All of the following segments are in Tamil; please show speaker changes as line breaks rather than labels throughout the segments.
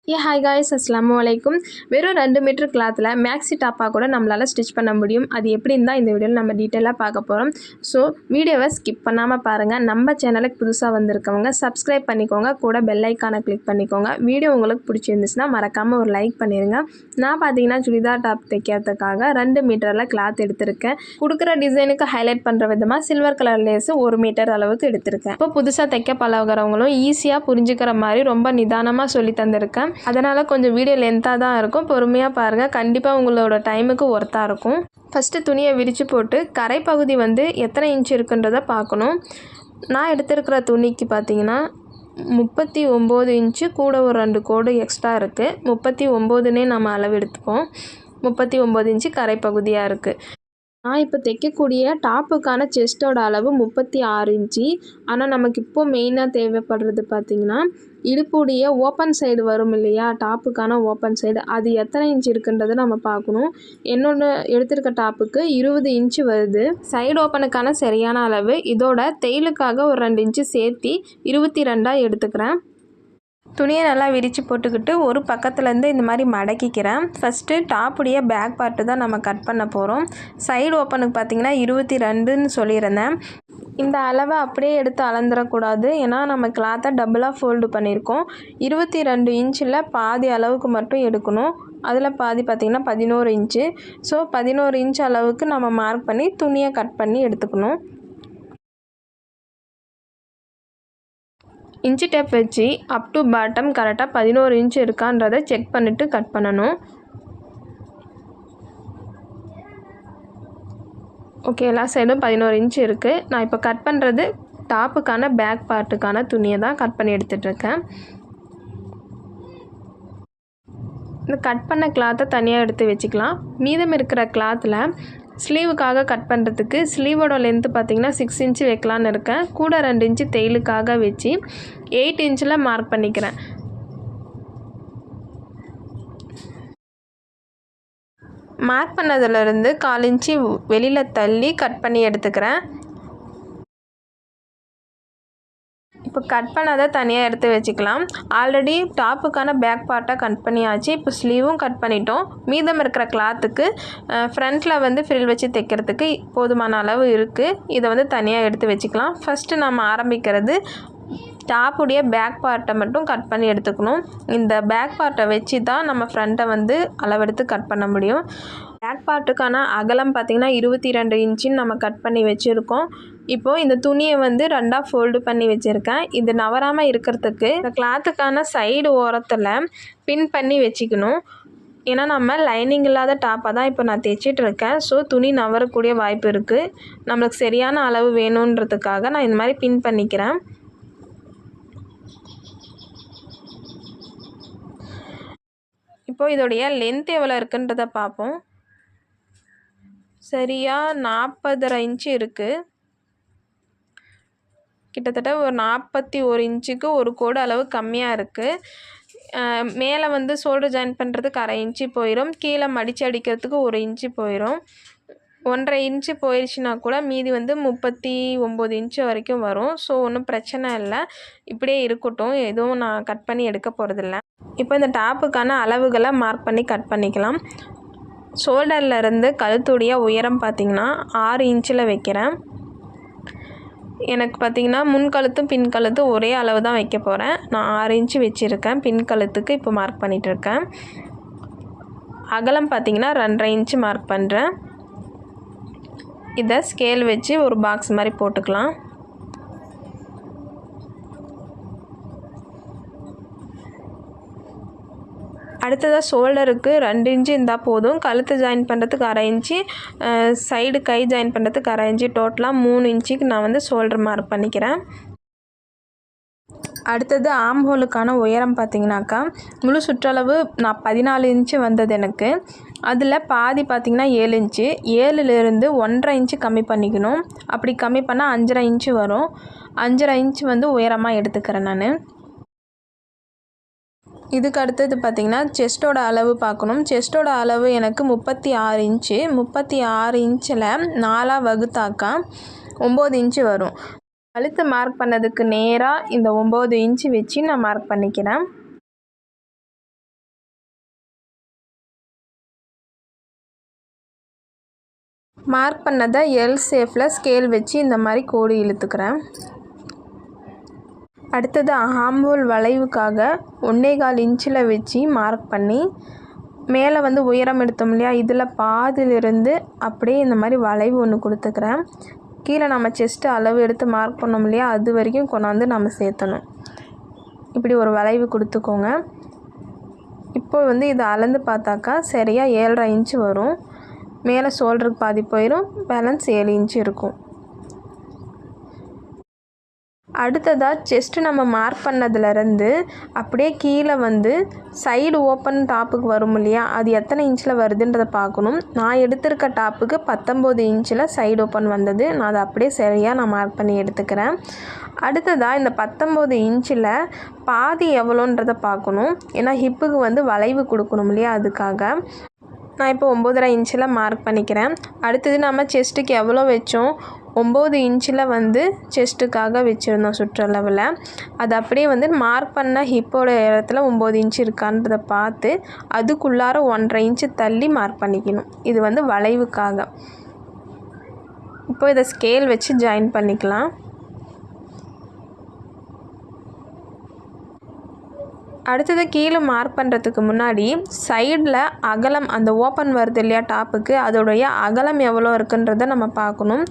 ஹாய் காய்ஸ், அஸ்ஸலாமு அலைக்கும். வெறும் 2 மீட்டர் கிளாத்தில் மேக்ஸி டாப்பாக கூட நம்மளால் ஸ்டிச் பண்ண முடியும். அது எப்படின்னு தான் இந்த வீடியோவில் நம்ம டீட்டெயிலாக பார்க்க போகிறோம். ஸோ வீடியோவை ஸ்கிப் பண்ணாமல் பாருங்கள். நம்ம சேனலுக்கு புதுசாக வந்திருக்கவங்க சப்ஸ்கிரைப் பண்ணிக்கோங்க, கூட பெல் ஐக்கானை கிளிக் பண்ணிக்கோங்க. வீடியோ உங்களுக்கு பிடிச்சிருந்துச்சுன்னா மறக்காமல் ஒரு லைக் பண்ணிடுங்க. நான் பார்த்தீங்கன்னா சுடிதார் டாப் தைக்கிறதுக்காக 2 மீட்டரில் கிளாத் எடுத்திருக்கேன். கொடுக்குற டிசைனுக்கு ஹைலைட் பண்ணுற விதமாக சில்வர் கலர் லேஸு 1 மீட்டர் அளவுக்கு எடுத்திருக்கேன். இப்போ புதுசாக தைக்க பழகிறவங்களும் ஈஸியாக புரிஞ்சுக்கிற மாதிரி ரொம்ப நிதானமாக சொல்லி தந்திருக்கேன். அதனால் கொஞ்சம் வீடியோ லென்த்தாக தான் இருக்கும், பொறுமையாக பாருங்கள். கண்டிப்பாக உங்களோட டைமுக்கு ஒர்த்தாக இருக்கும். ஃபஸ்ட்டு துணியை விரித்து போட்டு கரை பகுதி எத்தனை இன்ச் இருக்குன்றதை பார்க்கணும். நான் எடுத்திருக்கிற துணிக்கு பார்த்தீங்கன்னா 39 இன்ச்சு, கூட ஒரு 2 கோடு எக்ஸ்ட்ரா இருக்குது. 39னே நம்ம அளவு எடுத்துப்போம். 39 இன்ச்சு கரை பகுதியாக இருக்குது. நான் இப்போ தைக்கக்கூடிய டாப்புக்கான செஸ்ட்டோட அளவு 36 இன்ச்சு. ஆனால் நமக்கு இப்போது மெயினாக தேவைப்படுறது பார்த்திங்கன்னா இடுப்புடைய ஓப்பன் சைடு வரும் இல்லையா, டாப்புக்கான ஓப்பன் சைடு, அது எத்தனை இன்ச் இருக்குன்றதை நம்ம பார்க்கணும். என்னோட எடுத்திருக்க டாப்புக்கு 20 இன்ச்சு வருது. சைடு ஓப்பனுக்கான சரியான அளவு. இதோட தையலுக்காக ஒரு 2 இன்ச்சு சேர்த்தி 22 எடுத்துக்கிறேன். துணியை நல்லா விரித்து போட்டுக்கிட்டு ஒரு பக்கத்துலேருந்து இந்த மாதிரி மடக்கிக்கிறேன். ஃபஸ்ட்டு டாப்புடைய பேக் பார்ட்டு தான் நம்ம கட் பண்ண போகிறோம். சைடு ஓப்பனுக்கு பார்த்திங்கன்னா 22ன்னு சொல்லியிருந்தேன். இந்த அளவை அப்படியே எடுத்து அளந்துடக்கூடாது, ஏன்னா நம்ம கிளாத்தை டபுளாக ஃபோல்டு பண்ணியிருக்கோம். 22 இன்ச்சில் பாதி அளவுக்கு மட்டும் எடுக்கணும். அதில் பாதி பார்த்திங்கன்னா 11 இன்ச்சு. ஸோ 11 இன்ச் அளவுக்கு நம்ம மார்க் பண்ணி துணியை கட் பண்ணி எடுத்துக்கணும். இன்ச்சு டேப் வச்சு அப் டு பாட்டம் கரெக்டாக 11 இன்ச் இருக்கான்றதை செக் பண்ணிவிட்டு கட் பண்ணணும். ஓகே, எல்லா சைடும் 11 இன்ச் இருக்குது. நான் இப்போ கட் பண்ணுறது டாப்புக்கான பேக் பார்ட்டுக்கான துணியை தான் கட் பண்ணி எடுத்துகிட்ருக்கேன். இந்த கட் பண்ண கிளாத்தை தனியாக எடுத்து வச்சுக்கலாம். மீதம் இருக்கிற கிளாத்தில் ஸ்லீவுக்காக கட் பண்ணுறதுக்கு ஸ்லீவோட லென்த்து பார்த்திங்கன்னா 6 இன்ச்சு வைக்கலான்னு இருக்கேன். கூட 2 இன்ச்சு தையலுக்காக வச்சு 8 இன்ச்சில் மார்க் பண்ணிக்கிறேன். மார்க் பண்ணதுலேருந்து 1/4 இன்ச்சு வெளியில் தள்ளி கட் பண்ணி எடுத்துக்கிறேன். இப்போ கட் பண்ணதை தனியாக எடுத்து வச்சுக்கலாம். ஆல்ரெடி டாப்புக்கான பேக் பார்ட்டை கட் பண்ணியாச்சு. இப்போ ஸ்லீவும் கட் பண்ணிட்டோம். மீதம் இருக்கிற கிளாத்துக்கு ஃப்ரண்ட்டில் ஃப்ரில் வச்சு தைக்கிறதுக்கு போதுமான அளவு இருக்குது. இதை தனியாக எடுத்து வச்சுக்கலாம். ஃபஸ்ட்டு நம்ம ஆரம்பிக்கிறது டாப்புடைய பேக் பார்ட்டை மட்டும் கட் பண்ணி எடுத்துக்கணும். இந்த பேக் பார்ட்டை வச்சு தான் நம்ம ஃப்ரண்ட்டை அளவெடுத்து கட் பண்ண முடியும். பேக் பார்ட்டுக்கான அகலம் பார்த்திங்கன்னா 22 இன்ச்சின்னு நம்ம கட் பண்ணி வச்சுருக்கோம். இப்போது இந்த துணியை 2ஆக ஃபோல்டு பண்ணி வச்சுருக்கேன். இது நவராமல் இருக்கிறதுக்கு இந்த கிளாத்துக்கான சைடு ஓரத்தில் பின் பண்ணி வச்சுக்கணும். ஏன்னா நம்ம லைனிங் இல்லாத டாப்பாக தான் இப்போ நான் தைச்சிட்ருக்கேன். ஸோ துணி நவரக்கூடிய வாய்ப்பு இருக்குது. நம்மளுக்கு சரியான அளவு வேணுன்றதுக்காக நான் இந்த மாதிரி பின் பண்ணிக்கிறேன். இப்போது இதோடைய லென்த் எவ்வளோ இருக்குன்றதை பார்ப்போம். சரியாக 40.5 இன்ச்சு இருக்குது. கிட்டத்தட்ட ஒரு 41 இன்ச்சுக்கு ஒரு கோடு அளவு கம்மியாக இருக்குது. மேலே ஷோல்டர் ஜாயின் பண்ணுறதுக்கு 1/2 இன்ச்சு போயிடும். கீழே மடித்து அடிக்கிறதுக்கு 1 இன்ச்சு போயிடும். 1.5 இன்ச்சு போயிடுச்சுன்னா கூட மீதி 39 இன்ச்சு வரைக்கும் வரும். ஸோ ஒன்றும் பிரச்சனை இல்லை, இப்படியே இருக்கட்டும். எதுவும் நான் கட் பண்ணி எடுக்க போகிறதில்ல. இப்போ இந்த டாப்புக்கான அளவுகளை மார்க் பண்ணி கட் பண்ணிக்கலாம். ஷோல்டர்லேருந்து கழுத்துடைய உயரம் பார்த்திங்கன்னா 6 இன்ச்சில் வைக்கிறேன். எனக்கு பார்த்திங்கன்னா முன் கழுத்தும் பின் கழுத்தும் ஒரே அளவு தான் வைக்க போகிறேன். நான் 6 இன்ச்சு வச்சுருக்கேன். பின் கழுத்துக்கு இப்போ மார்க் பண்ணிகிட்ருக்கேன். அகலம் பார்த்திங்கன்னா 2.5 இன்ச்சு மார்க் பண்ணுறேன். இதை ஸ்கேல் வச்சு ஒரு பாக்ஸ் மாதிரி போட்டுக்கலாம். அடுத்ததாக ஷோல்டருக்கு 2 இன்ச்சு இருந்தால் போதும். கழுத்து ஜாயின் பண்ணுறதுக்கு 1/2 இன்ச்சு, சைடு கை ஜாயின் பண்ணுறதுக்கு 1/2 இன்ச்சு, டோட்டலாக 3 இன்ச்சுக்கு நான் ஷோல்டர் மார்க் பண்ணிக்கிறேன். அடுத்தது ஆம் ஹோலுக்கான உயரம் பார்த்திங்கனாக்கா முழு சுற்றளவு நான் 14 இன்ச்சு வந்தது எனக்கு. அதில் பாதி பார்த்திங்கன்னா 7 இன்ச்சு. 7லேருந்து 1.5 இன்ச்சு கம்மி பண்ணிக்கணும். அப்படி கம்மி பண்ணால் 5.5 இன்ச்சு வரும். 5.5 இன்ச்சு உயரமாக எடுத்துக்கிறேன் நான். இதுக்கு அடுத்தது பார்த்திங்கன்னா செஸ்ட்டோட அளவு பார்க்கணும். செஸ்ட்டோட அளவு எனக்கு 36 இன்ச்சு. 36 இன்ச்சில் 4ஆக வகுத்தாக்கா 9 இன்ச்சு வரும். கழுத்து மார்க் பண்ணதுக்கு நேராக இந்த 9 இன்ச்சு வச்சு நான் மார்க் பண்ணிக்கிறேன். மார்க் பண்ணதை எல் ஷேப்பில் ஸ்கேல் வச்சு இந்த மாதிரி கோடு இழுத்துக்கிறேன். அடுத்தது ஆம்ஹோல் வளைவுக்காக 1.25 இன்ச்சில் வச்சு மார்க் பண்ணி மேலே வந்து உயரம் எடுத்தோம் இல்லையா, இதில் பாதியிலிருந்து அப்படியே இந்த மாதிரி வளைவு ஒன்று கொடுத்துக்கிறேன். கீழே நம்ம செஸ்ட்டு அளவு எடுத்து மார்க் பண்ணோம் இல்லையா, அது வரைக்கும் கொண்டாந்து நம்ம சேர்த்தணும். இப்படி ஒரு வளைவு கொடுத்துக்கோங்க. இப்போ வந்து இதை அளந்து பார்த்தாக்கா சரியாக 7.5 இன்ச்சு வரும். மேலே ஷோல்டருக்கு பாதி போயிடும், பேலன்ஸ் 7 இன்ச்சு இருக்கும். அடுத்ததாக செஸ்ட்டு நம்ம மார்க் பண்ணதுலேருந்து அப்படியே கீழே வந்து சைடு ஓப்பன் டாப்புக்கு வரும் இல்லையா, அது எத்தனை இன்ச்சில் வருதுன்றதை பார்க்கணும். நான் எடுத்திருக்க டாப்புக்கு 19 இன்ச்சில் சைடு ஓப்பன் வந்தது. நான் அதை அப்படியே சரியாக நான் மார்க் பண்ணி எடுத்துக்கிறேன். அடுத்ததாக இந்த 19 இன்ச்சில் பாதி எவ்வளோன்றதை பார்க்கணும். ஏன்னா ஹிப்புக்கு வந்து வளைவு கொடுக்கணும் இல்லையா, அதுக்காக நான் இப்போ 9.5 இன்ச்சில் மார்க் பண்ணிக்கிறேன். அடுத்தது நம்ம செஸ்ட்டுக்கு எவ்வளோ வச்சோம், 9 இன்ச்சில் வந்து செஸ்ட்டுக்காக வச்சுருந்தோம் சுற்றளவில். அது அப்படியே வந்து மார்க் பண்ண ஹிப்போட இடத்துல 9 இன்ச்சு இருக்கான்றதை பார்த்து அதுக்குள்ளார 1.5 இன்ச்சு தள்ளி மார்க் பண்ணிக்கணும். இது வந்து வளைவுக்காக. இப்போ இதை ஸ்கேல் வச்சு ஜாயின் பண்ணிக்கலாம். அடுத்தது கீழே மார்க் பண்ணுறதுக்கு முன்னாடி சைடில் அகலம், அந்த ஓப்பன் வருது இல்லையா டாப்புக்கு, அதோடைய அகலம் எவ்வளோ இருக்குன்றதை நம்ம பார்க்கணும்.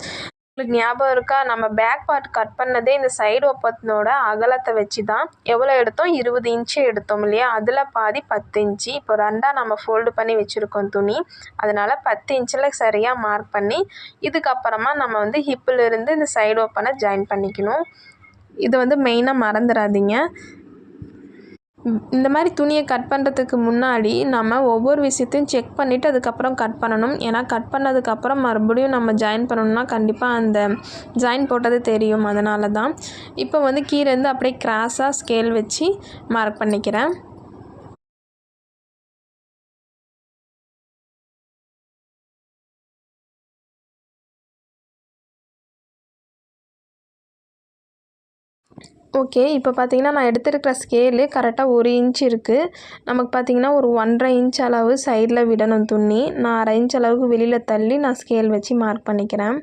உங்களுக்கு ஞாபகம் இருக்கா, நம்ம பேக் பார்ட் கட் பண்ணதே இந்த சைடு ஓப்பனோட அகலத்தை வச்சு தான். எவ்வளோ எடுத்தோம், 20 இன்ச்சு எடுத்தோம் இல்லையா, அதில் பாதி 10 இன்ச்சு. இப்போ ரெண்டாக நம்ம ஃபோல்டு பண்ணி வச்சுருக்கோம் துணி, அதனால் 10 இன்ச்சில் சரியாக மார்க் பண்ணி இதுக்கப்புறமா நம்ம வந்து ஹிப்பிலிருந்து இந்த சைடு ஓப்பனை ஜாயின் பண்ணிக்கணும். இது வந்து மெயினாக மறந்துடாதீங்க. இந்த மாதிரி துணியை கட் பண்ணுறதுக்கு முன்னாடி நம்ம ஒவ்வொரு விஷயத்தையும் செக் பண்ணிவிட்டு அதுக்கப்புறம் கட் பண்ணணும். ஏன்னா கட் பண்ணதுக்கப்புறம் மறுபடியும் நம்ம ஜாயின் பண்ணணும்னா கண்டிப்பாக அந்த ஜாயின் போட்டது தெரியும். அதனால தான் இப்போ வந்து கீழேருந்து அப்படியே கிராஸாக ஸ்கேல் வச்சு மார்க் பண்ணிக்கிறேன். ஓகே, இப்போ பார்த்தீங்கன்னா நான் எடுத்துருக்கிற ஸ்கேலு கரெக்டாக 1 இன்ச் இருக்குது. நமக்கு பார்த்தீங்கன்னா ஒரு 1.5 இன்ச் அளவு சைடில் விடணும் துணி. நான் 1/2 இன்ச் அளவுக்கு வெளியில் தள்ளி நான் ஸ்கேல் வச்சு மார்க் பண்ணிக்கிறேன்.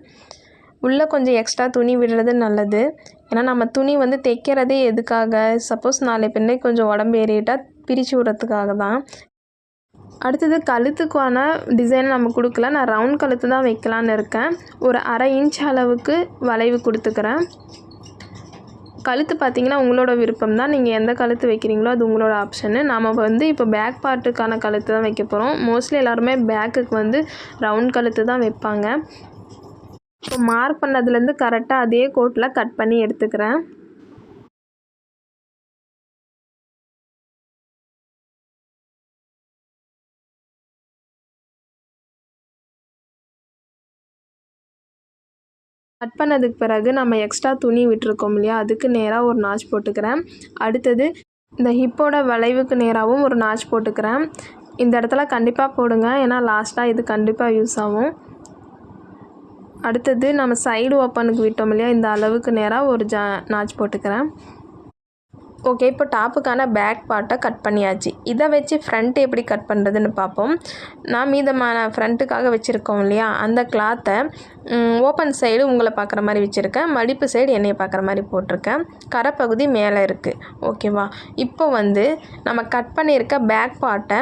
உள்ளே கொஞ்சம் எக்ஸ்ட்ரா துணி விடுறது நல்லது. ஏன்னா நம்ம துணி வந்து தைக்கிறதே எதுக்காக, சப்போஸ் நாளை பின்னே கொஞ்சம் உடம்பு ஏறிட்டால் பிரித்து விடுறதுக்காக தான். அடுத்தது கழுத்துக்கான டிசைன் நம்ம கொடுக்கல, நான் ரவுண்ட் கழுத்து தான் வைக்கலான்னு இருக்கேன். ஒரு 1/2 இன்ச் அளவுக்கு வளைவு கொடுத்துக்கிறேன். கழுத்து பார்த்திங்கன்னா உங்களோட விருப்பம் தான், நீங்கள் எந்த கழுத்து வைக்கிறீங்களோ அது உங்களோட ஆப்ஷனு. நாம் வந்து இப்போ பேக் பார்ட்டுக்கான கழுத்து தான் வைக்க போகிறோம். மோஸ்ட்லி எல்லாருமே பேக்குக்கு வந்து ரவுண்ட் கழுத்து தான் வைப்பாங்க. இப்போ மார்க் பண்ணதுலேருந்து கரெக்டாக அதே கோட்டில் கட் பண்ணி எடுத்துக்கிறேன். கட் பண்ணதுக்கு பிறகு நம்ம எக்ஸ்ட்ரா துணி விட்டுருக்கோம் இல்லையா, அதுக்கு நேராக ஒரு நாச் போட்டுக்கிறேன். அடுத்தது இந்த ஹிப்போட வளைவுக்கு நேராகவும் ஒரு நாச் போட்டுக்கிறேன். இந்த இடத்துல கண்டிப்பாக போடுங்க, ஏன்னா லாஸ்ட்டாக இது கண்டிப்பாக யூஸ் ஆகும். அடுத்தது நம்ம சைடு ஓப்பனுக்கு விட்டோம் இல்லையா, இந்த அளவுக்கு நேராக ஒரு நாச் போட்டுக்கிறேன். ஓகே, இப்போ டாப்புக்கான பேக் பார்ட்டை கட் பண்ணியாச்சு. இதை வச்சு ஃப்ரண்ட் எப்படி கட் பண்ணுறதுன்னு பார்ப்போம். நான் மீதமான ஃப்ரண்ட்டுக்காக வச்சுருக்கோம் இல்லையா, அந்த கிளாத்தை ஓப்பன் சைடு உங்களை பார்க்குற மாதிரி வச்சுருக்கேன், மடிப்பு சைடு என்னையை பார்க்குற மாதிரி போட்டிருக்கேன். கரைப்பகுதி மேலே இருக்குது. ஓகேவா, இப்போ வந்து நம்ம கட் பண்ணியிருக்க பேக் பார்ட்டை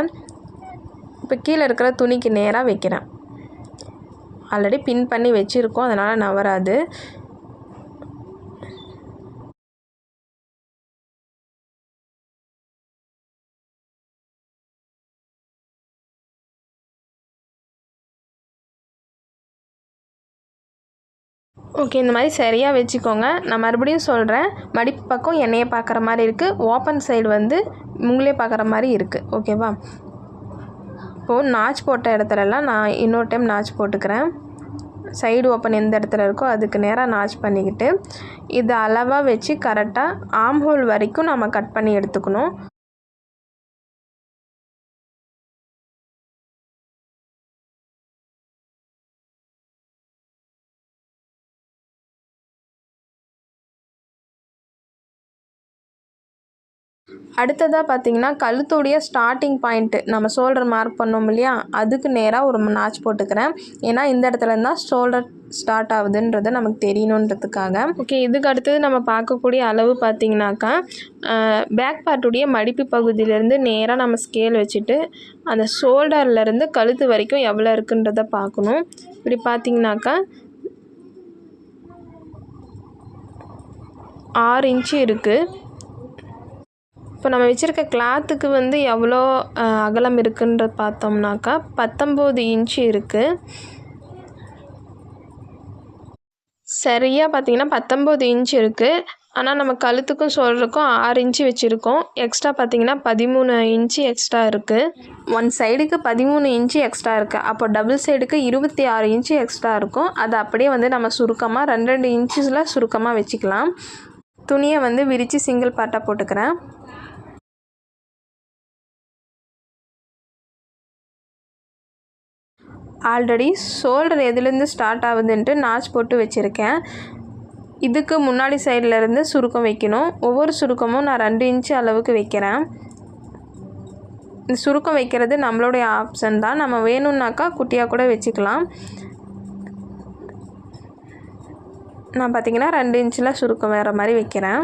இப்போ கீழே இருக்கிற துணிக்கு நேராக வைக்கிறேன். ஆல்ரெடி பின் பண்ணி வச்சுருக்கோம், அதனால் நவராது. ஓகே, இந்த மாதிரி சரியாக வச்சுக்கோங்க. நான் மறுபடியும் சொல்கிறேன், மடிப்பு பக்கம் என்னையை பார்க்குற மாதிரி இருக்குது, ஓப்பன் சைடு வந்து உங்களே பார்க்குற மாதிரி இருக்குது. ஓகேவா, இப்போது நாச் போட்ட இடத்துலலாம் நான் இன்னொரு டைம் நாச் போட்டுக்கிறேன். சைடு ஓப்பன் எந்த இடத்துல இருக்கோ அதுக்கு நேராக நாச் பண்ணிக்கிட்டு இது அளவாக வச்சு கரெக்டாக ஆம் ஹோல் வரைக்கும் நம்ம கட் பண்ணி எடுத்துக்கணும். அடுத்ததாக பார்த்திங்கன்னா கழுத்துடைய ஸ்டார்டிங் பாயிண்ட்டு நம்ம ஷோல்டர் மார்க் பண்ணோம் இல்லையா, அதுக்கு நேராக ஒரு நாச் போட்டுக்கிறேன். ஏன்னா இந்த இடத்துல தான் ஷோல்டர் ஸ்டார்ட் ஆகுதுன்றது நமக்கு தெரியணுன்றதுக்காக. ஓகே, இதுக்கு அடுத்தது நம்ம பார்க்கக்கூடிய அளவு பார்த்திங்கனாக்கா பேக் பார்ட்டுடைய மடிப்பு பகுதியிலேருந்து நேராக நம்ம ஸ்கேல் வச்சுட்டு அந்த ஷோல்டர்லேருந்து கழுத்து வரைக்கும் எவ்வளோ இருக்குன்றதை பார்க்கணும். இப்படி பார்த்திங்கனாக்கா 6 இன்ச்சு இருக்குது. இப்போ நம்ம வச்சுருக்க கிளாத்துக்கு வந்து எவ்வளோ அகலம் இருக்குன்றது பார்த்தோம்னாக்கா 19 இன்ச்சு இருக்குது. சரியாக பார்த்திங்கன்னா 19 இன்ச்சு இருக்குது. ஆனால் நம்ம கழுத்துக்கும் ஷோல்டருக்கும் 6 இன்ச்சு வச்சுருக்கோம். எக்ஸ்ட்ரா பார்த்திங்கன்னா 13 இன்ச்சு எக்ஸ்ட்ரா இருக்குது. ஒன் சைடுக்கு 13 இன்ச்சு எக்ஸ்ட்ரா இருக்குது. அப்போ டபுள் சைடுக்கு 26 இன்ச்சு எக்ஸ்ட்ரா இருக்கும். அதை அப்படியே வந்து நம்ம சுருக்கமாக 2 இன்ச்சில் சுருக்கமாக வச்சுக்கலாம். துணியை வந்து விரித்து சிங்கிள் பார்ட்டாக போட்டுக்கிறேன். ஆல்ரெடி ஷோல்டர் எதுலேருந்து ஸ்டார்ட் ஆகுதுன்ட்டு நாச் போட்டு வச்சுருக்கேன். இதுக்கு முன்னாடி சைட்லேருந்து சுருக்கம் வைக்கணும். ஒவ்வொரு சுருக்கமும் நான் 2 இன்ச்சு அளவுக்கு வைக்கிறேன். இந்த சுருக்கம் வைக்கிறது நம்மளுடைய ஆப்ஷன் தான். நம்ம வேணும்னாக்கா குட்டியாக கூட வச்சுக்கலாம். நான் பார்த்திங்கன்னா 2 இன்ச்சில் சுருக்கம் வேறு மாதிரி வைக்கிறேன்.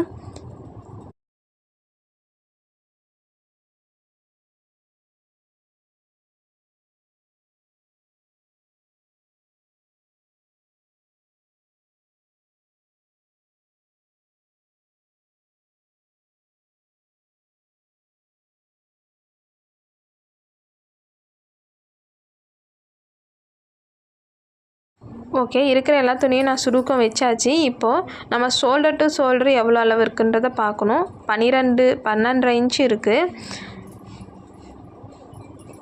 ஓகே, இருக்கிற எல்லா துணியும் நான் சுருக்கம் வச்சாச்சு. இப்போது நம்ம ஷோல்டர் டு ஷோல்டர் எவ்வளோ அளவு இருக்குன்றதை பார்க்கணும். 12.5 இன்ச்சு இருக்குது.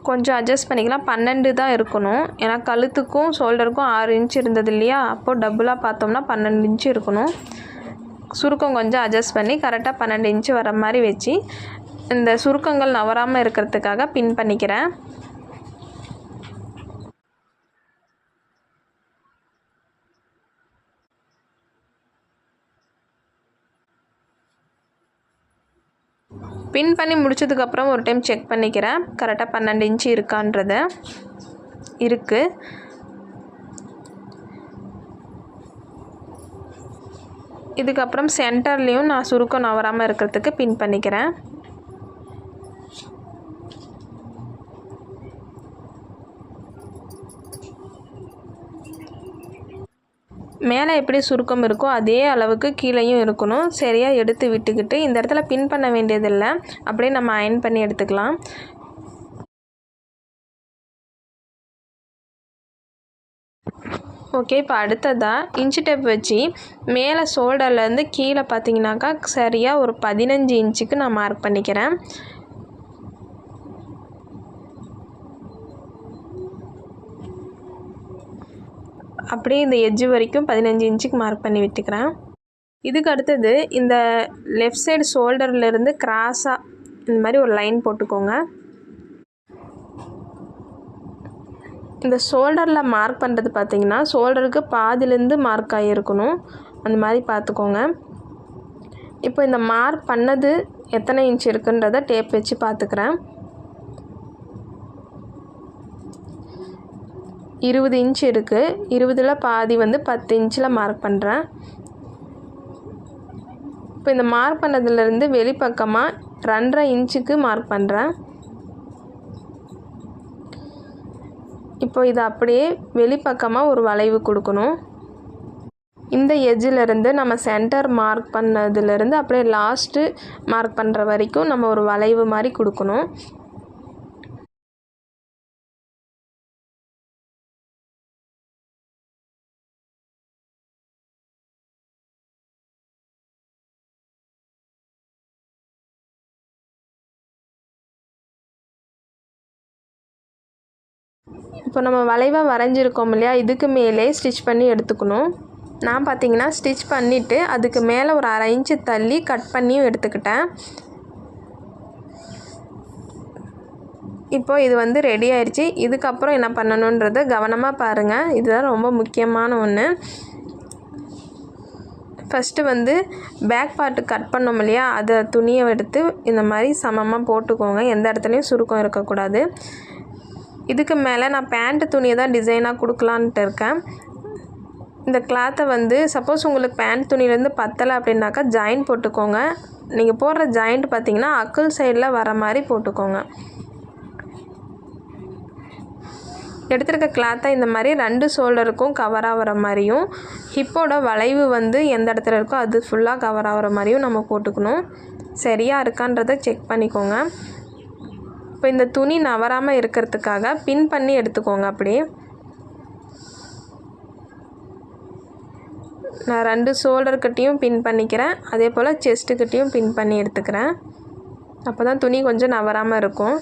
கொஞ்சம் அட்ஜஸ்ட் பண்ணிக்கலாம். 12 தான் இருக்கணும். ஏன்னா கழுத்துக்கும் ஷோல்டருக்கும் 6 இன்ச்சு இருந்தது இல்லையா, அப்போது டபுளாக பார்த்தோம்னா 12 இன்ச்சு இருக்கணும். சுருக்கம் கொஞ்சம் அட்ஜஸ்ட் பண்ணி கரெக்டாக 12 இன்ச்சு வர மாதிரி வச்சு இந்த சுருக்கங்கள் நவராமல் இருக்கிறதுக்காக பின் பண்ணிக்கிறேன். பின் பண்ணி முடிச்சதுக்கப்புறம் ஒரு டைம் செக் பண்ணிக்கிறேன் கரெக்டாக 12 இன்ச்சு இருக்கான்றத. இருக்குது. இதுக்கப்புறம் சென்டர்லேயும் நான் சுருக்கம் நவராமல் இருக்கிறதுக்கு பின் பண்ணிக்கிறேன். மேலே எப்படி சுருக்கம் இருக்கோ அதே அளவுக்கு கீழேயும் இருக்கணும். சரியாக எடுத்து விட்டுக்கிட்டு இந்த இடத்துல பின் பண்ண வேண்டியதில்லை, அப்படியே நம்ம அயன் பண்ணி எடுத்துக்கலாம். ஓகே, இப்போ அடுத்ததாக இன்ச்சு டேப் வச்சு மேலே ஷோல்டர்லேருந்து கீழே பார்த்தீங்கன்னாக்கா சரியாக ஒரு 15 இன்ச்சுக்கு நான் மார்க் பண்ணிக்கிறேன். அப்படியே இந்த எட்ஜு வரைக்கும் 15 இன்ச்சுக்கு மார்க் பண்ணி விட்டுக்கிறேன். இதுக்கு அடுத்தது இந்த லெஃப்ட் சைடு ஷோல்டர்லேருந்து கிராஸாக இந்த மாதிரி ஒரு லைன் போட்டுக்கோங்க. இந்த ஷோல்டரில் மார்க் பண்ணுறது பார்த்திங்கன்னா ஷோல்டருக்கு பாதிலேருந்து மார்க் ஆகியிருக்கணும். அந்த மாதிரி பார்த்துக்கோங்க. இப்போ இந்த மார்க் பண்ணது எத்தனை இன்ச் இருக்குன்றதை டேப் வச்சு பார்த்துக்கிறேன். 20 இன்ச் இருக்குது. 20ல் பாதி வந்து 10 இன்ச்சில் மார்க் பண்ணுறேன். இப்போ இந்த மார்க் பண்ணதுலேருந்து வெளிப்பக்கமாக 2.5 இன்ச்சுக்கு மார்க் பண்ணுறேன். இப்போ இதை அப்படியே வெளிப்பக்கமாக ஒரு வளைவு கொடுக்கணும். இந்த எட்ஜிலேருந்து நம்ம சென்டர் மார்க் பண்ணதுலேருந்து அப்படியே லாஸ்ட்டு மார்க் பண்ணுற வரைக்கும் நம்ம ஒரு வளைவு மாதிரி கொடுக்கணும். இப்போ நம்ம வளைவாக வரைஞ்சிருக்கோம் இல்லையா, இதுக்கு மேலே ஸ்டிச் பண்ணி எடுத்துக்கணும். நான் பார்த்திங்கன்னா ஸ்டிச் பண்ணிவிட்டு அதுக்கு மேலே ஒரு 1/2 இன்ச்சு தள்ளி கட் பண்ணியும் எடுத்துக்கிட்டேன். இப்போ இது வந்து ரெடி ஆயிடுச்சு. இதுக்கப்புறம் என்ன பண்ணணுன்றதை கவனமாக பாருங்கள். இதுதான் ரொம்ப முக்கியமான ஒன்று. ஃபஸ்ட்டு வந்து பேக் பார்ட்டு கட் பண்ணோம் இல்லையா, அதை துணியை எடுத்து இந்த மாதிரி சமமாக போட்டுக்கோங்க. எந்த இடத்துலையும் சுருக்கம் இருக்கக்கூடாது. இதுக்கு மேலே நான் பேண்ட்டு துணியை தான் டிசைனாக கொடுக்கலான்ட்டு இருக்கேன். இந்த கிளாத்தை வந்து சப்போஸ் உங்களுக்கு பேண்ட் துணியிலேருந்து பத்தலை அப்படின்னாக்கா ஜாயிண்ட் போட்டுக்கோங்க. நீங்கள் போடுற ஜாயிண்ட் பார்த்திங்கன்னா அக்குள் சைடில் வர மாதிரி போட்டுக்கோங்க. எடுத்துருக்க கிளாத்தை இந்த மாதிரி 2 ஷோல்டருக்கும் கவர் ஆகிற மாதிரியும், ஹிப்போட வளைவு வந்து எந்த இடத்துல இருக்கோ அது ஃபுல்லாக கவர் ஆகிற மாதிரியும் நம்ம போட்டுக்கணும். சரியாக இருக்கான்றதை செக் பண்ணிக்கோங்க. இப்போ இந்த துணி நவராமல் இருக்கிறதுக்காக பின் பண்ணி எடுத்துக்கோங்க. அப்படியே நான் 2 ஷோல்டர்கிட்டையும் பின் பண்ணிக்கிறேன். அதே போல் செஸ்ட்டுக்கிட்டையும் பின் பண்ணி எடுத்துக்கிறேன். அப்போ தான் துணி கொஞ்சம் நவராமல் இருக்கும்.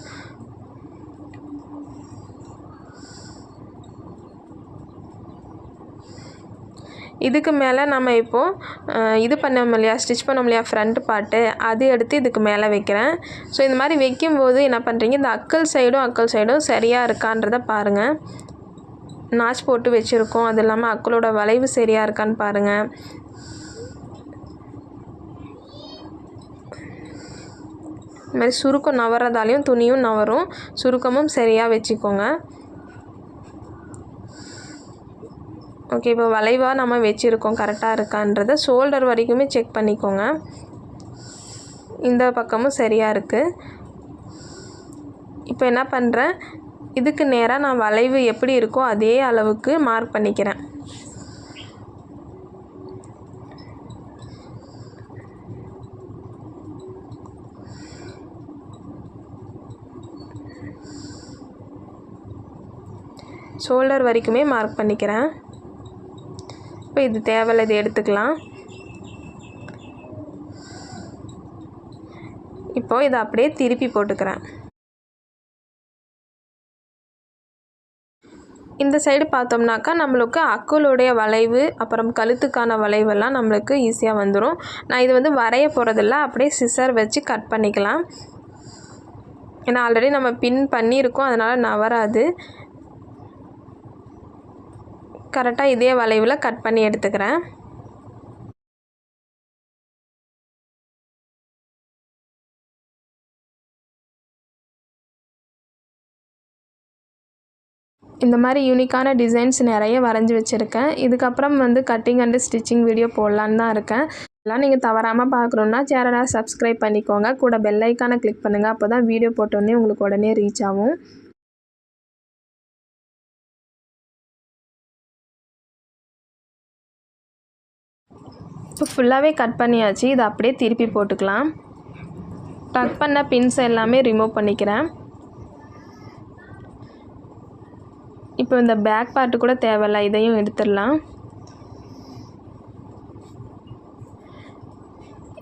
இதுக்கு மேலே நம்ம இப்போது இது பண்ணோம் இல்லையா, ஸ்டிச் பண்ணோம் இல்லையா ஃப்ரண்ட் பார்ட்டு, அது எடுத்து இதுக்கு மேலே வைக்கிறேன். ஸோ இந்த மாதிரி வைக்கும்போது என்ன பண்ணுறீங்க, இந்த அக்கல் சைடும் சரியாக இருக்கான்றதை பாருங்கள். நாச் போட்டு வச்சுருக்கோம், அது இல்லாமல் அக்களோட வளைவு சரியாக இருக்கான்னு பாருங்கள். இந்த மாதிரி சுருக்கம் நவறதாலையும் துணியும் நவரும். சுருக்கமும் சரியாக வச்சுக்கோங்க. ஓகே, இப்போ வளைவாக நம்ம வச்சுருக்கோம், கரெக்டாக இருக்கான்றதை ஷோல்டர் வரைக்குமே செக் பண்ணிக்கோங்க. இந்த பக்கமும் சரியாக இருக்குது. இப்போ என்ன பண்ணுறேன், இதுக்கு நேராக நான் வளைவு எப்படி இருக்கோ அதே அளவுக்கு மார்க் பண்ணிக்கிறேன். ஷோல்டர் வரைக்குமே மார்க் பண்ணிக்கிறேன். இப்போ இது தேவையில்லை, இது எடுத்துக்கலாம். இப்போது இதை அப்படியே திருப்பி போட்டுக்கிறேன். இந்த சைடு பார்த்தோம்னாக்கா நம்மளுக்கு அக்குளுடைய வளைவு அப்புறம் கழுத்துக்கான வளைவெல்லாம் நம்மளுக்கு ஈஸியாக வந்துடும். நான் இது வந்து வரைய போகிறதில்ல, அப்படியே சிசர் வச்சு கட் பண்ணிக்கலாம். ஏன்னா ஆல்ரெடி நம்ம பின் பண்ணியிருக்கோம், அதனால் நவராது. கரெக்டாக இதே வளைவில் கட் பண்ணி எடுத்துக்கிறேன். இந்த மாதிரி யூனிக்கான டிசைன்ஸ் நிறைய வரைஞ்சி வச்சுருக்கேன். இதுக்கப்புறம் வந்து கட்டிங் அண்டு ஸ்டிச்சிங் வீடியோ போடலான்னு தான் இருக்கேன். இதெல்லாம் நீங்கள் தவறாமல் பார்க்கணுன்னா சேனலை சப்ஸ்கிரைப் பண்ணிக்கோங்க. கூட பெல் ஐக்கானை கிளிக் பண்ணுங்கள். அப்போ தான் வீடியோ போட்டோன்னே உங்களுக்கு உடனே ரீச் ஆகும். இப்போ ஃபுல்லாகவே கட் பண்ணியாச்சு. இதை அப்படியே திருப்பி போட்டுக்கலாம். டக் பண்ண பின்ஸ் எல்லாமே ரிமூவ் பண்ணிக்கிறேன். இப்போ இந்த பேக் பார்ட்டு கூட தேவையில்ல, இதையும் எடுத்துடலாம்.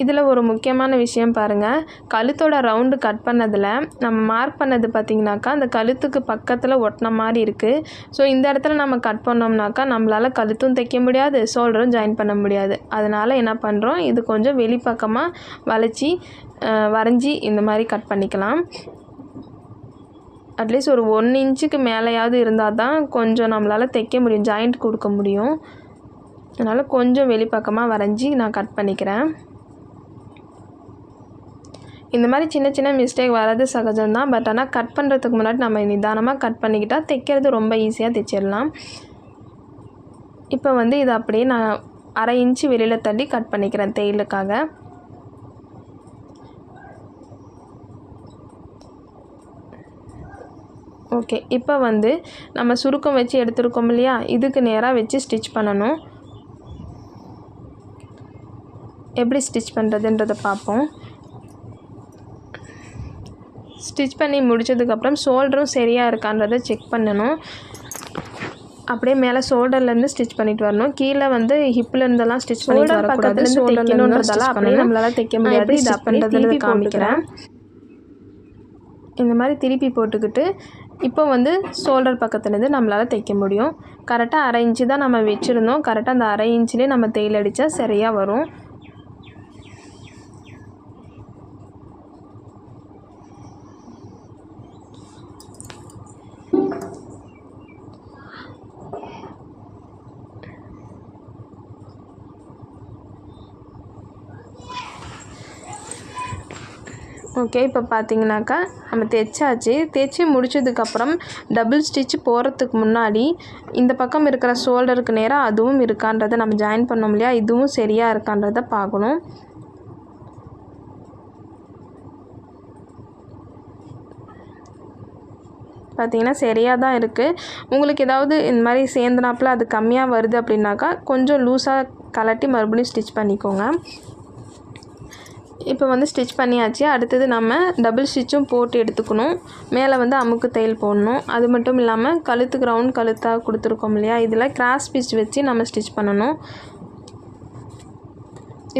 இதில் ஒரு முக்கியமான விஷயம் பாருங்கள், கழுத்தோட ரவுண்டு கட் பண்ணதில் நம்ம மார்க் பண்ணது பார்த்திங்கனாக்கா அந்த கழுத்துக்கு பக்கத்தில் ஒட்டின மாதிரி இருக்குது. ஸோ இந்த இடத்துல நம்ம கட் பண்ணோம்னாக்கா நம்மளால் கழுத்தும் தைக்க முடியாது, ஷோல்டரும் ஜாயின் பண்ண முடியாது. அதனால் என்ன பண்ணுறோம், இது கொஞ்சம் வெளிப்பக்கமாக வரைஞ்சி இந்த மாதிரி கட் பண்ணிக்கலாம். அட்லீஸ்ட் ஒரு 1 இன்ச்சுக்கு மேலேயாவது இருந்தால் தான் கொஞ்சம் நம்மளால் தைக்க முடியும், ஜாயிண்ட் கொடுக்க முடியும். அதனால் கொஞ்சம் வெளிப்பக்கமாக வரைஞ்சி நான் கட் பண்ணிக்கிறேன். இந்த மாதிரி சின்ன சின்ன மிஸ்டேக் வர்றது சகஜம்தான். பட் ஆனால் கட் பண்ணுறதுக்கு முன்னாடி நம்ம நிதானமாக கட் பண்ணிக்கிட்டால் தைக்கிறது ரொம்ப ஈஸியாக தைச்சிடலாம். இப்போ வந்து இதை அப்படியே நான் 1/2 இன்ச்சு வெளியில் தள்ளி கட் பண்ணிக்கிறேன் தையலுக்காக. ஓகே, இப்போ வந்து நம்ம சுருக்கம் வச்சு எடுத்துருக்கோம் இல்லையா, இதுக்கு நேராக வச்சு ஸ்டிச் பண்ணணும். எப்படி ஸ்டிச் பண்ணுறதுன்றதை பார்ப்போம். ஸ்டிச் பண்ணி முடித்ததுக்கப்புறம் ஷோல்டரும் சரியாக இருக்கான்றதை செக் பண்ணணும். அப்படியே மேலே ஷோல்டர்லேருந்து ஸ்டிச் பண்ணிட்டு வரணும். கீழே வந்து ஹிப்லேருந்தெல்லாம் ஸ்டிச் பண்ணிட்டு வரக்கூடாது. ஷோல்டர்லேருந்துன்றதால அப்படியே நம்மளால் தைக்க முடியாது. இது பண்ணுறதுன்னு காமிக்கிறேன். இந்த மாதிரி திருப்பி போட்டுக்கிட்டு இப்போ வந்து ஷோல்டர் பக்கத்துலேருந்து நம்மளால் தைக்க முடியும். கரெக்டாக 1/2 இன்ச்சு தான் நம்ம வச்சுருந்தோம். கரெக்டாக அந்த 1/2 இன்ச்சிலே நம்ம தையல் அடித்தா சரியாக வரும். ஓகே, இப்போ பார்த்தீங்கன்னாக்கா நம்ம தைச்சாச்சு. தைச்சி முடிச்சதுக்கப்புறம் டபுள் ஸ்டிச் போகிறதுக்கு முன்னாடி இந்த பக்கம் இருக்கிற ஷோல்டருக்கு நேராக அதுவும் இருக்கான்றதை நம்ம ஜாயின் பண்ணோம் இல்லையா, இதுவும் சரியாக இருக்கான்றதை பார்க்கணும். பார்த்திங்கன்னா சரியாக தான் இருக்குது. உங்களுக்கு ஏதாவது இந்த மாதிரி சேர்ந்தனாப்பில் அது கம்மியாக வருது அப்படின்னாக்கா கொஞ்சம் லூஸாக கலட்டி மறுபடியும் ஸ்டிச் பண்ணிக்கோங்க. இப்போ வந்து ஸ்டிச் பண்ணியாச்சு. அடுத்தது நம்ம டபுள் ஸ்டிச்சும் போட்டு எடுத்துக்கணும். மேலே வந்து அமுக்கு தையல் போடணும். அது மட்டும் இல்லாமல் கழுத்துக்கு ரவுண்ட் கழுத்தாக கொடுத்துருக்கோம் இல்லையா, இதில் கிராஸ் பீஸ் வச்சு நம்ம ஸ்டிச் பண்ணணும்.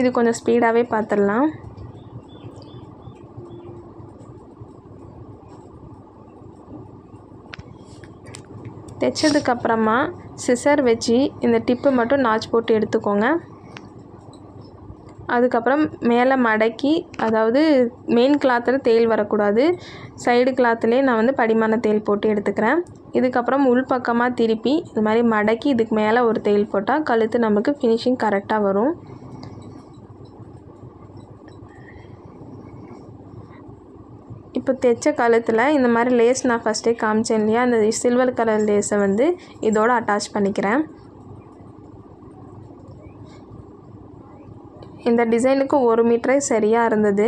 இது கொஞ்சம் ஸ்பீடாகவே பார்த்துடலாம். தைச்சதுக்கப்புறமா சிசர் வச்சு இந்த டிப்பு மட்டும் நாச் போட்டு எடுத்துக்கோங்க. அதுக்கப்புறம் மேலே மடக்கி, அதாவது மெயின் கிளாத்தில் தையல் வரக்கூடாது, சைடு கிளாத்துலேயே நான் வந்து படிமான தையல் போட்டு எடுத்துக்கிறேன். இதுக்கப்புறம் உள் பக்கமாக திருப்பி இது மாதிரி மடக்கி இதுக்கு மேலே ஒரு தையல் போட்டால் கழுத்து நமக்கு ஃபினிஷிங் கரெக்டாக வரும். இப்போ தைச்ச கழுத்தில் இந்த மாதிரி லேஸ் நான் ஃபஸ்ட்டே காமிச்சேன் இல்லையா, அந்த சில்வர் கலர் லேஸை வந்து இதோடு அட்டாச் பண்ணிக்கிறேன். இந்த டிசைனுக்கு 1 மீட்டரே சரியாக இருந்தது.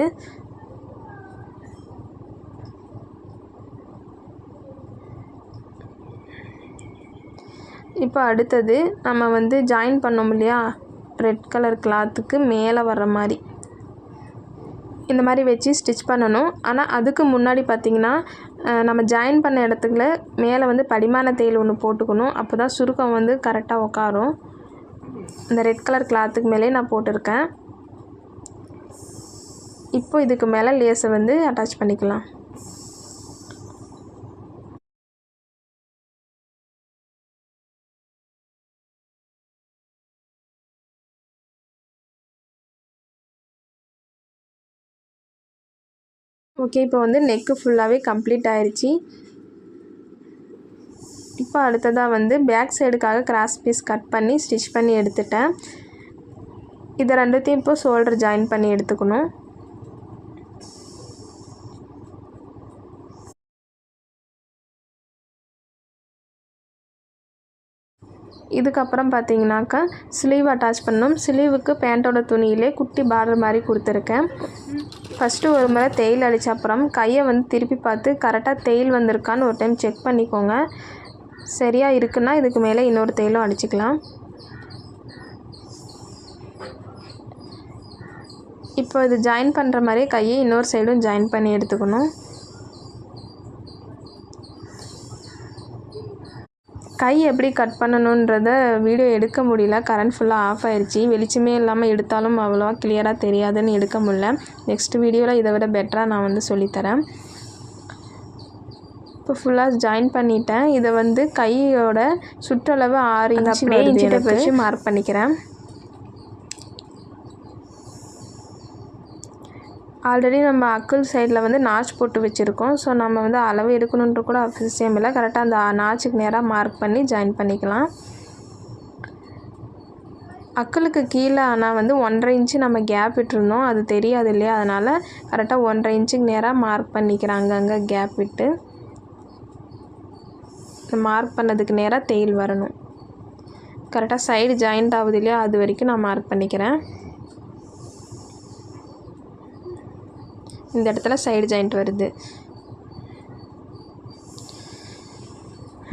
இப்போ அடுத்தது நம்ம வந்து ஜாயின் பண்ணோம் இல்லையா, ரெட் கலர் கிளாத்துக்கு மேலே வர்ற மாதிரி இந்த மாதிரி வச்சு ஸ்டிச் பண்ணணும். ஆனால் அதுக்கு முன்னாடி பார்த்திங்கன்னா நம்ம ஜாயின் பண்ண இடத்துல மேலே வந்து படிமான தையல் ஒன்று போட்டுக்கணும். அப்போ தான் சுருக்கம் வந்து கரெக்டாக உட்காரும். இந்த ரெட் கலர் கிளாத்துக்கு மேலே நான் போட்டிருக்கேன். இப்போ இதுக்கு மேலே லேஸை வந்து அட்டாச் பண்ணிக்கலாம். ஓகே, இப்போ வந்து நெக்கு ஃபுல்லாகவே கம்ப்ளீட் ஆயிடுச்சு. இப்போ அடுத்ததாக வந்து பேக் சைடுக்காக கிராஸ் பீஸ் கட் பண்ணி ஸ்டிச் பண்ணி எடுத்துட்டேன். இதை ரெண்டுத்தையும் இப்போ ஷோல்டர் ஜாயின் பண்ணி எடுத்துக்கணும். இதுக்கப்புறம் பார்த்தீங்கன்னாக்கா ஸ்லீவ் அட்டாச் பண்ணணும். ஸ்லீவுக்கு பேண்ட்டோட துணியிலே குட்டி பார்டர் மாதிரி கொடுத்துருக்கேன். ஃபஸ்ட்டு ஒரு முறை தையல் அடித்த அப்புறம் கையை வந்து திருப்பி பார்த்து கரெக்டாக தையல் வந்திருக்கான்னு ஒரு டைம் செக் பண்ணிக்கோங்க. சரியாக இருக்குன்னா இதுக்கு மேலே இன்னொரு தையலும் அடிச்சுக்கலாம். இப்போ இது ஜாயின் பண்ணுற மாதிரி கையை இன்னொரு சைடும் ஜாயின் பண்ணி எடுத்துக்கணும். கை எப்படி கட் பண்ணணுன்றத வீடியோ எடுக்க முடியல, கரண்ட் ஃபுல்லாக ஆஃப் ஆயிடுச்சு. வெளிச்சமே இல்லாமல் எடுத்தாலும் அவ்வளோவா கிளியராக தெரியாதுன்னு எடுக்க முடியல. நெக்ஸ்ட் வீடியோவில் இதை விட பெட்டராக நான் வந்து சொல்லித்தரேன். இப்போ ஃபுல்லாக ஜாயின் பண்ணிட்டேன். இதை வந்து கையோட சுற்றளவு 6 இன்ச்சு வச்சு மார்க் பண்ணிக்கிறேன். ஆல்ரெடி நம்ம அக்குள் சைடில் வந்து நாச் போட்டு வச்சுருக்கோம். ஸோ நம்ம வந்து அளவு எடுக்கணுன்ற கூட அவசியம் இல்லை. கரெக்டாக அந்த நாச்சுக்கு நேராக மார்க் பண்ணி ஜாயின் பண்ணிக்கலாம். அக்குளுக்கு கீழே ஆனால் வந்து 1.5 இன்ச்சு நம்ம கேப் விட்டுருந்தோம், அது தெரியாது இல்லையா, அதனால் கரெக்டாக 1.5 இன்ச்சுக்கு நேராக மார்க் பண்ணிக்கிறாங்க. அங்கே கேப் விட்டு மார்க் பண்ணதுக்கு நேராக தையல் வரணும். கரெக்டாக சைடு ஜாயிண்ட் ஆகுது இல்லையா, அது வரைக்கும் நான் மார்க் பண்ணிக்கிறேன். இந்த இடத்துல சைடு ஜாயிண்ட் வருது.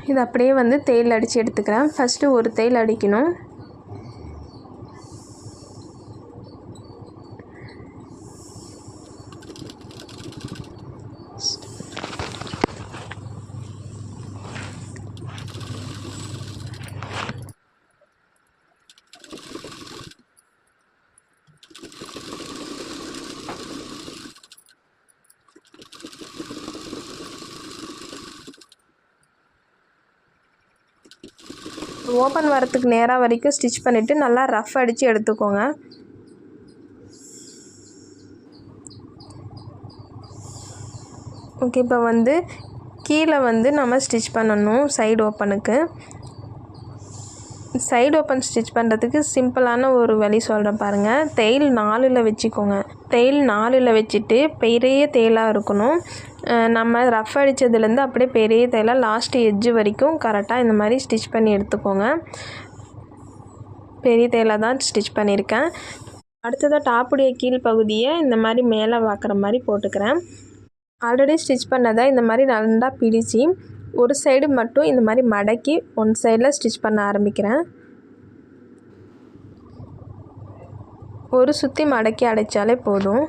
இது அப்படியே வந்து தையல் அடித்து எடுத்துக்கிறேன். ஃபஸ்ட்டு ஒரு தையல் அடிக்கணும். ஓப்பன் வரத்துக்கு நேராக வரைக்கும் ஸ்டிச் பண்ணிவிட்டு நல்லா ரஃப் அடித்து எடுத்துக்கோங்க. ஓகே, இப்போ வந்து கீழே வந்து நம்ம ஸ்டிச் பண்ணணும் சைடு ஓப்பனுக்கு. சைடு ஓப்பன் ஸ்டிச் பண்ணுறதுக்கு சிம்பிளான ஒரு வழி சொல்கிறேன் பாருங்கள். தையல் 4ல் வச்சுக்கோங்க. தையல் 4ல் வச்சுட்டு பெரிய தையலாக இருக்கணும். நம்ம ரஃப் அடித்ததுலேருந்து அப்படியே பெரிய தையலாக லாஸ்ட்டு எட்ஜு வரைக்கும் கரெக்டாக இந்த மாதிரி ஸ்டிச் பண்ணி எடுத்துக்கோங்க. பெரிய தையலாக தான் ஸ்டிச் பண்ணியிருக்கேன். அடுத்ததாக டாப்புடைய கீழ் பகுதியை இந்த மாதிரி மேலே பார்க்குற மாதிரி போட்டுக்கிறேன். ஆல்ரெடி ஸ்டிச் பண்ணதை இந்த மாதிரி நல்லா பிடிச்சி ஒரு சைடு மட்டும் இந்த மாதிரி மடக்கி ஒன் சைடில் ஸ்டிச் பண்ண ஆரம்பிக்கிறேன். ஒரு சுற்றி மடக்கி அடைச்சாலே போதும்.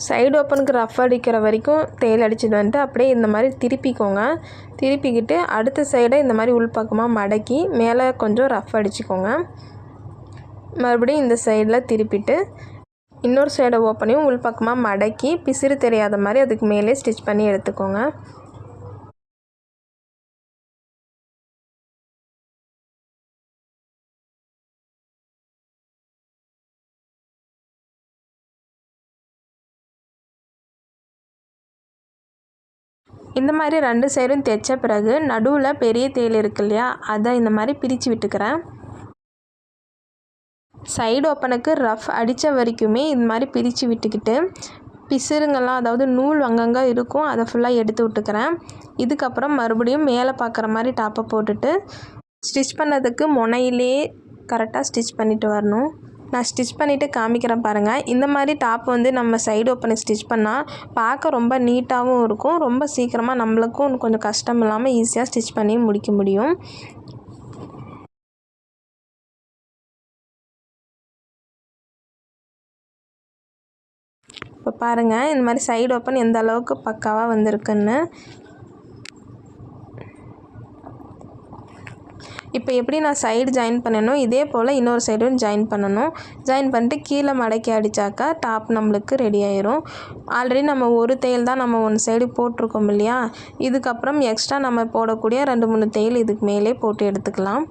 சைடு ஓப்பனுக்கு ரஃப் அடிக்கிற வரைக்கும் தையல் அடிச்சுட்டு வந்துட்டு அப்படியே இந்த மாதிரி திருப்பிக்கோங்க. திருப்பிக்கிட்டு அடுத்த சைடை இந்த மாதிரி உள்பக்கமாக மடக்கி மேலே கொஞ்சம் ரஃப் அடிச்சுக்கோங்க. மறுபடியும் இந்த சைடில் திருப்பிட்டு இன்னொரு சைடை ஓப்பனையும் உள்பக்கமாக மடக்கி பிசிறு தெரியாத மாதிரி அதுக்கு மேலே ஸ்டிச் பண்ணி எடுத்துக்கோங்க. இந்த மாதிரி 2 சைடும் தைச்ச பிறகு நடுவில் பெரிய தையல் இருக்கு இல்லையா, அதை இந்த மாதிரி பிரித்து விட்டுக்கிறேன். சைடு ஓப்பனுக்கு ரஃப் அடித்த வரைக்குமே இந்த மாதிரி பிரித்து விட்டுக்கிட்டு பிசுறுங்கள்லாம் அதாவது நூல் அங்கங்கே இருக்கும் அதை ஃபுல்லாக எடுத்து விட்டுக்கிறேன். இதுக்கப்புறம் மறுபடியும் மேலே பார்க்குற மாதிரி டாப்பை போட்டுட்டு ஸ்டிச் பண்ணதுக்கு முனையிலே கரெக்டாக ஸ்டிச் பண்ணிட்டு வரணும். நான் ஸ்டிச் பண்ணிவிட்டு காமிக்கிறேன் பாருங்கள். இந்த மாதிரி டாப் வந்து நம்ம சைடு ஓப்பனை ஸ்டிச் பண்ணால் பார்க்க ரொம்ப நீட்டாகவும் இருக்கும். ரொம்ப சீக்கிரமாக நம்மளுக்கும் கொஞ்சம் கஷ்டம் இல்லாமல் ஈஸியாக ஸ்டிச் பண்ணி முடிக்க முடியும். இப்போ பாருங்கள் இந்த மாதிரி சைடு ஓப்பன் எந்த அளவுக்கு பக்காவாக வந்திருக்குன்னு. இப்போ எப்படி நான் சைடு ஜாயின் பண்ணணும் இதே போல் இன்னொரு சைடும் ஜாயின் பண்ணணும். ஜாயின் பண்ணிட்டு கீழே மடக்கி அடித்தாக்கா டாப் நம்மளுக்கு ரெடி ஆயிரும். ஆல்ரெடி நம்ம ஒரு தையல் தான் நம்ம ஒன் சைடு போட்டிருக்கோம் இல்லையா, இதுக்கப்புறம் எக்ஸ்ட்ரா நம்ம போடக்கூடிய 2-3 தையல் இதுக்கு மேலே போட்டு எடுத்துக்கலாம்.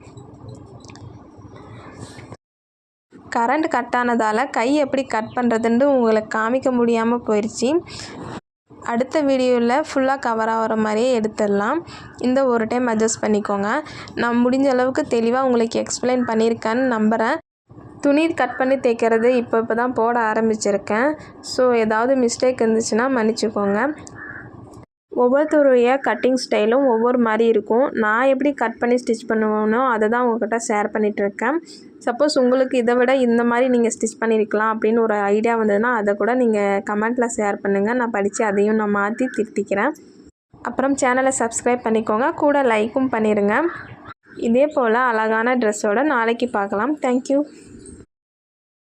கரண்ட் கட் ஆனதால் கை எப்படி கட் பண்ணுறதுன்னு உங்களுக்கு காமிக்க முடியாமல் போயிடுச்சு. அடுத்த வீடியோவில் ஃபுல்லாக கவர் ஆகிற மாதிரியே எடுத்துடலாம். இந்த ஒரு டைம் அட்ஜஸ்ட் பண்ணிக்கோங்க. நான் முடிஞ்ச அளவுக்கு தெளிவாக உங்களுக்கு எக்ஸ்பிளைன் பண்ணியிருக்கேன்னு நம்புகிறேன். துணி கட் பண்ணி தைக்கிறது இப்போ தான் போட ஆரம்பிச்சிருக்கேன். ஸோ ஏதாவது மிஸ்டேக் இருந்துச்சுன்னா மன்னிச்சுக்கோங்க. ஒவ்வொருத்தருடைய கட்டிங் ஸ்டைலும் ஒவ்வொரு மாதிரி இருக்கும். நான் எப்படி கட் பண்ணி ஸ்டிச் பண்ணுவேனோ அதை தான் உங்கள்கிட்ட ஷேர் பண்ணிகிட்ருக்கேன். சப்போஸ் உங்களுக்கு இதை விட இந்த மாதிரி நீங்கள் ஸ்டிச் பண்ணியிருக்கலாம் அப்படின்னு ஒரு ஐடியா வந்ததுன்னா அதை கூட நீங்கள் கமெண்ட்டில் ஷேர் பண்ணுங்கள். நான் படித்து அதையும் நான் மாற்றி திருத்திக்கிறேன். அப்புறம் சேனலை சப்ஸ்கிரைப் பண்ணிக்கோங்க, கூட லைக்கும் பண்ணிடுங்க. இதே போல் அழகான ட்ரெஸ்ஸோடு நாளைக்கு பார்க்கலாம். தேங்க்யூ.